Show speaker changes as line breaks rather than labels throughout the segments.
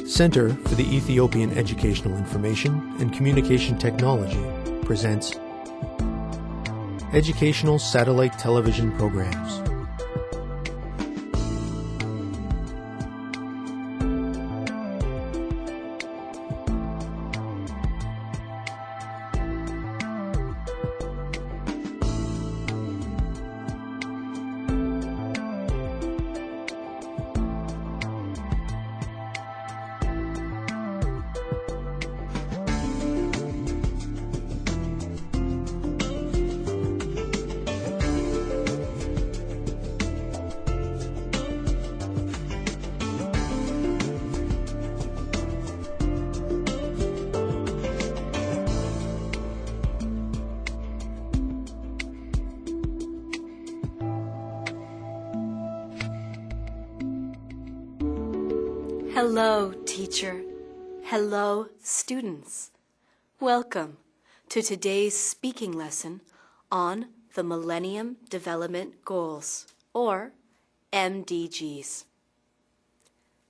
Center for the Ethiopian Educational Information and Communication Technology presents Educational Satellite Television Programs.
Hello, teacher. Hello, students. Welcome to today's speaking lesson on the Millennium Development Goals, or MDGs.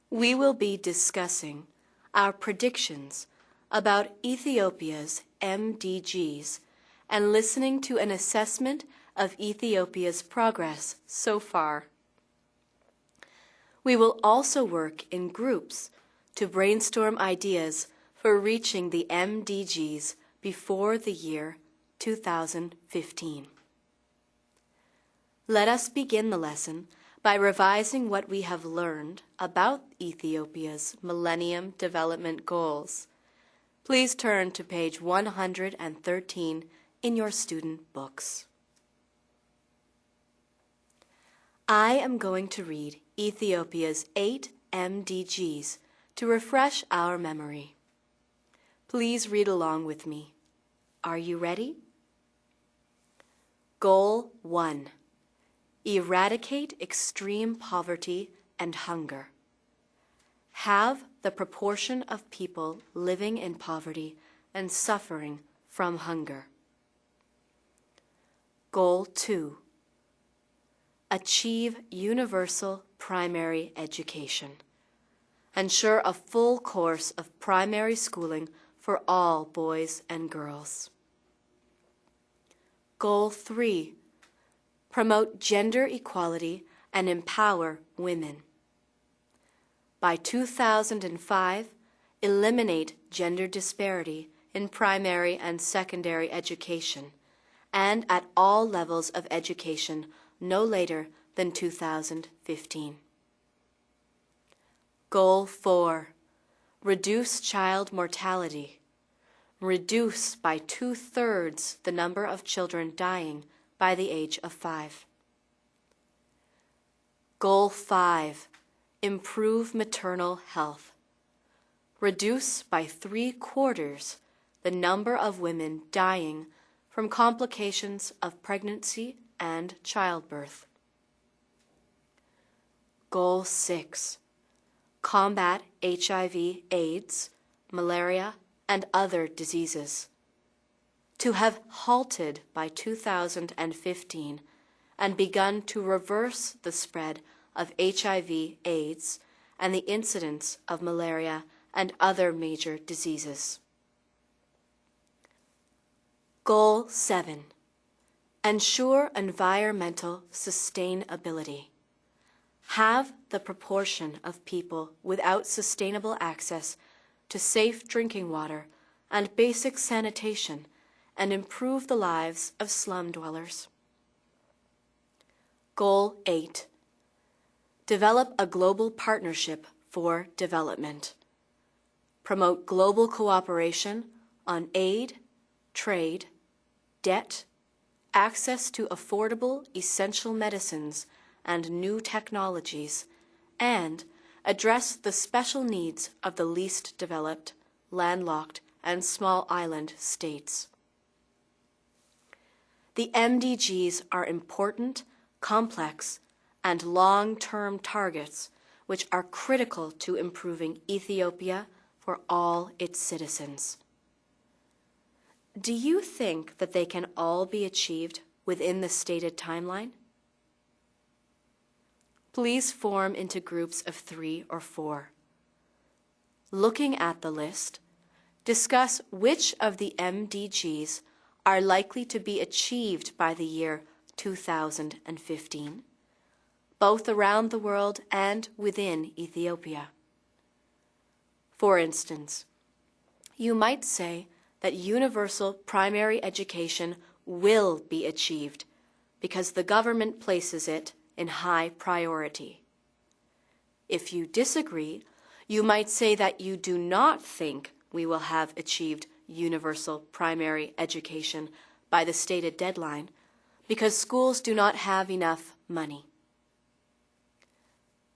We will be discussing our predictions about Ethiopia's MDGs and listening to an assessment of Ethiopia's progress so far. We will also work in groups to brainstorm ideas for reaching the MDGs before the year 2015. Let us begin the lesson by revising what we have learned about Ethiopia's Millennium Development Goals. Please turn to page 113 in your student books. I am going to read Ethiopia's 8 MDGs to refresh our memory. Please read along with me. Are you ready? Goal 1. Eradicate extreme poverty and hunger. Have the proportion of people living in poverty and suffering from hunger. Goal 2. Achieve universal primary education. Ensure a full course of primary schooling for all boys and girls. Goal 3. Promote gender equality and empower women. By 2005, eliminate gender disparity in primary and secondary education and at all levels of education no later than 2015. Goal 4. Reduce child mortality. Reduce by 2/3 the number of children dying by the age of 5. Goal 5. Improve maternal health. Reduce by 3/4 the number of women dying from complications of pregnancy and childbirth. Goal 6. Combat HIV/AIDS, malaria, and other diseases. To have halted by 2015 and begun to reverse the spread of HIV/AIDS and the incidence of malaria and other major diseases. Goal 7. Ensure environmental sustainability. Have the proportion of people without sustainable access to safe drinking water and basic sanitation and improve the lives of slum dwellers. Goal 8. Develop a global partnership for development. Promote global cooperation on aid, trade, debt, access to affordable essential medicines and new technologies, and address the special needs of the least developed, landlocked, and small island states. The MDGs are important, complex, and long-term targets which are critical to improving Ethiopia for all its citizens. Do you think that they can all be achieved within the stated timeline? Please form into groups of 3 or 4. looking at the list, discuss which of the MDGs are likely to be achieved by the year 2015, both around the world and within Ethiopia. For instance, you might say that universal primary education will be achieved because the government places it in high priority. If you disagree, you might say that you do not think we will have achieved universal primary education by the stated deadline because schools do not have enough money.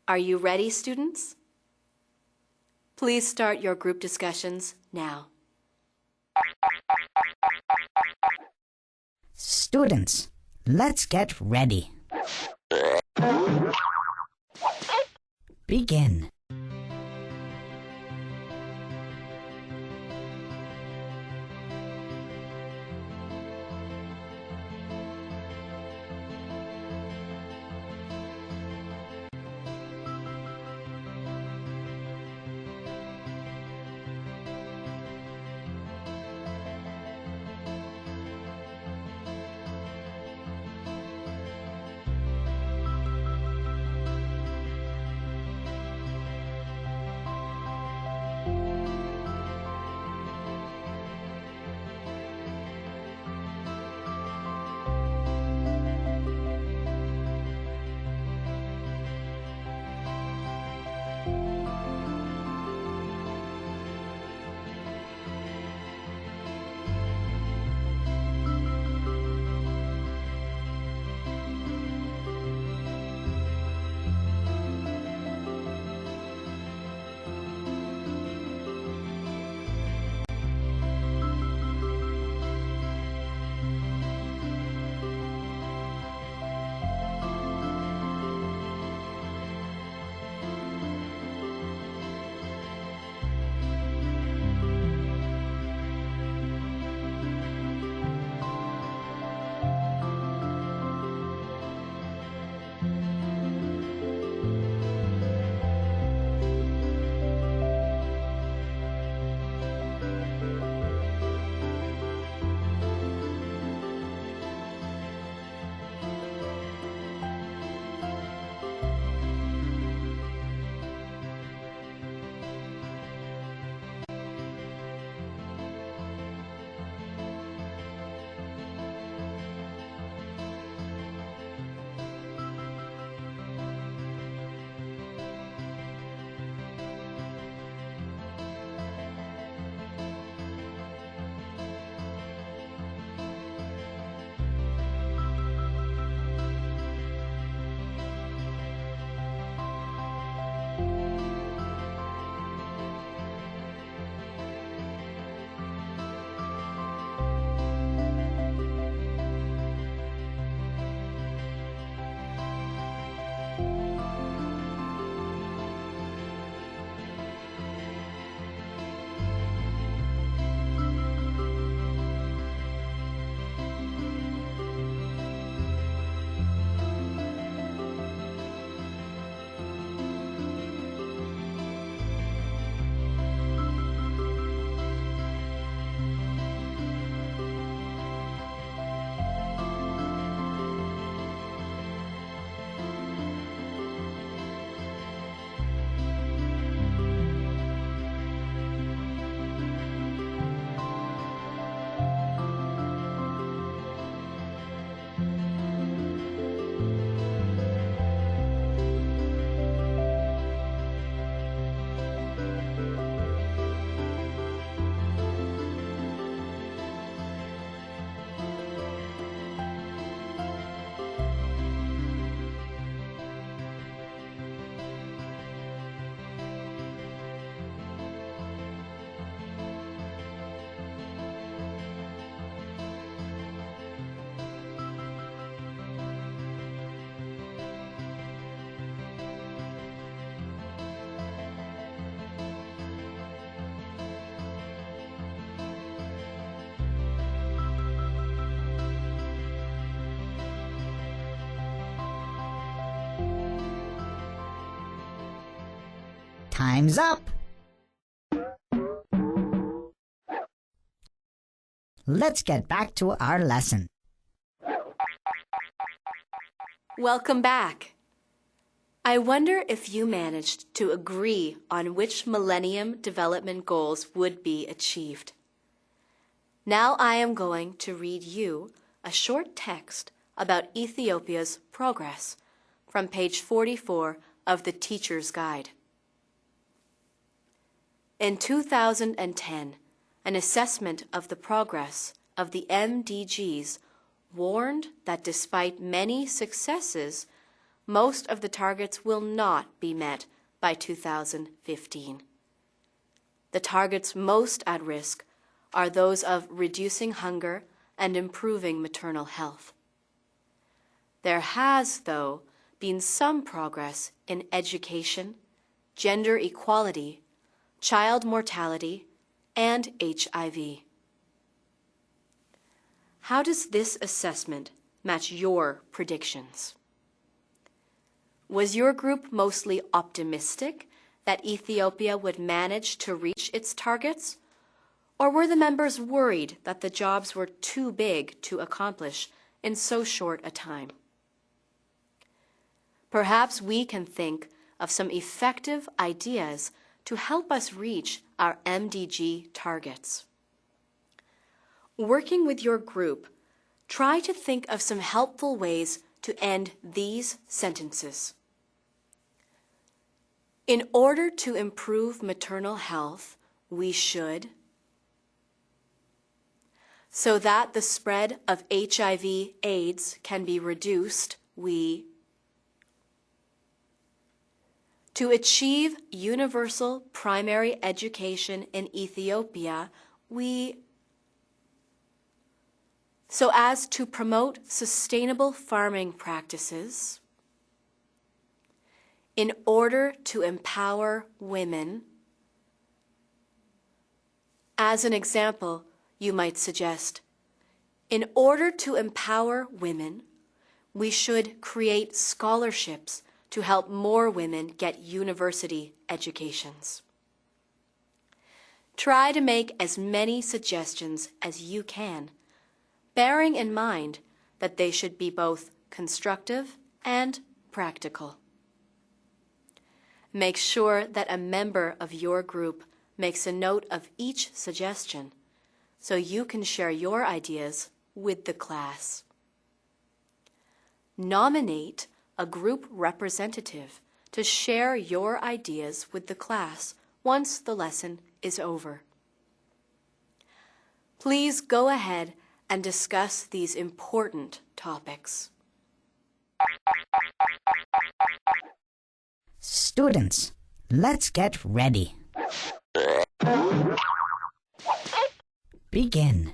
Are you ready, students? Please start your group discussions now.
Students, let's get ready. Begin. Time's up! let's get back to our lesson.
Welcome back. I wonder if you managed to agree on which Millennium Development Goals would be achieved. Now I am going to read you a short text about Ethiopia's progress from page 44 of the Teacher's Guide. In 2010, an assessment of the progress of the MDGs warned that despite many successes, most of the targets will not be met by 2015. The targets most at risk are those of reducing hunger and improving maternal health. There has, though, been some progress in education, gender equality, child mortality, and HIV. How does this assessment match your predictions? Was your group mostly optimistic that Ethiopia would manage to reach its targets? Or were the members worried that the jobs were too big to accomplish in so short a time? Perhaps we can think of some effective ideas to help us reach our MDG targets. Working with your group, try to think of some helpful ways to end these sentences. In order to improve maternal health, we should, so that the spread of HIV/AIDS can be reduced, we, to achieve universal primary education in Ethiopia, we, so as to promote sustainable farming practices, in order to empower women. As an example, you might suggest, in order to empower women, we should create scholarships to help more women get university educations. Try to make as many suggestions as you can, bearing in mind that they should be both constructive and practical. Make sure that a member of your group makes a note of each suggestion so you can share your ideas with the class. Nominate a group representative to share your ideas with the class once the lesson is over. Please go ahead and discuss these important topics.
Students, let's get ready. Begin.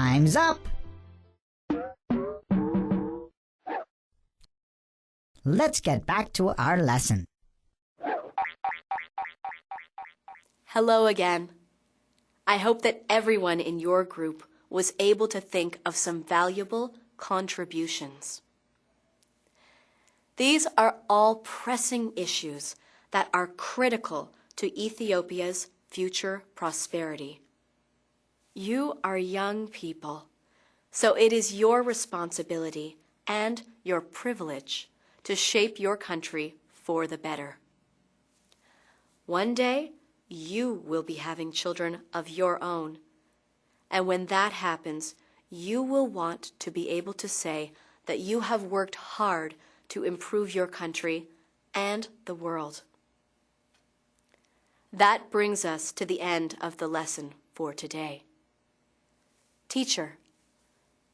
Time's up! Let's get back to our lesson.
Hello again. I hope that everyone in your group was able to think of some valuable contributions. These are all pressing issues that are critical to Ethiopia's future prosperity. You are young people, so it is your responsibility and your privilege to shape your country for the better. One day, you will be having children of your own, and when that happens, you will want to be able to say that you have worked hard to improve your country and the world. That brings us to the end of the lesson for today. Teacher,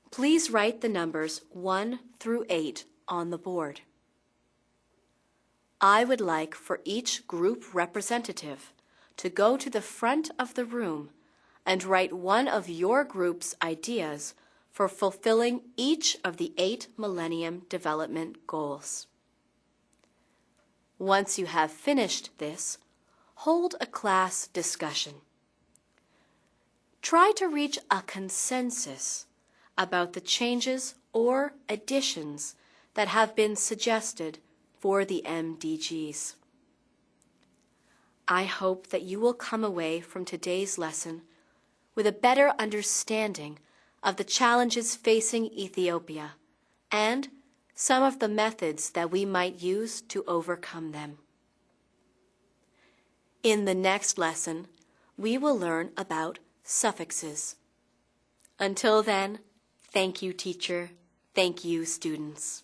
please write the numbers 1 through 8 on the board. I would like for each group representative to go to the front of the room and write one of your group's ideas for fulfilling each of the 8 Millennium Development Goals. Once you have finished this, hold a class discussion. Try to reach a consensus about the changes or additions that have been suggested for the MDGs. I hope that you will come away from today's lesson with a better understanding of the challenges facing Ethiopia and some of the methods that we might use to overcome them. In the next lesson, we will learn about suffixes. Until then, thank you, teacher. Thank you, students.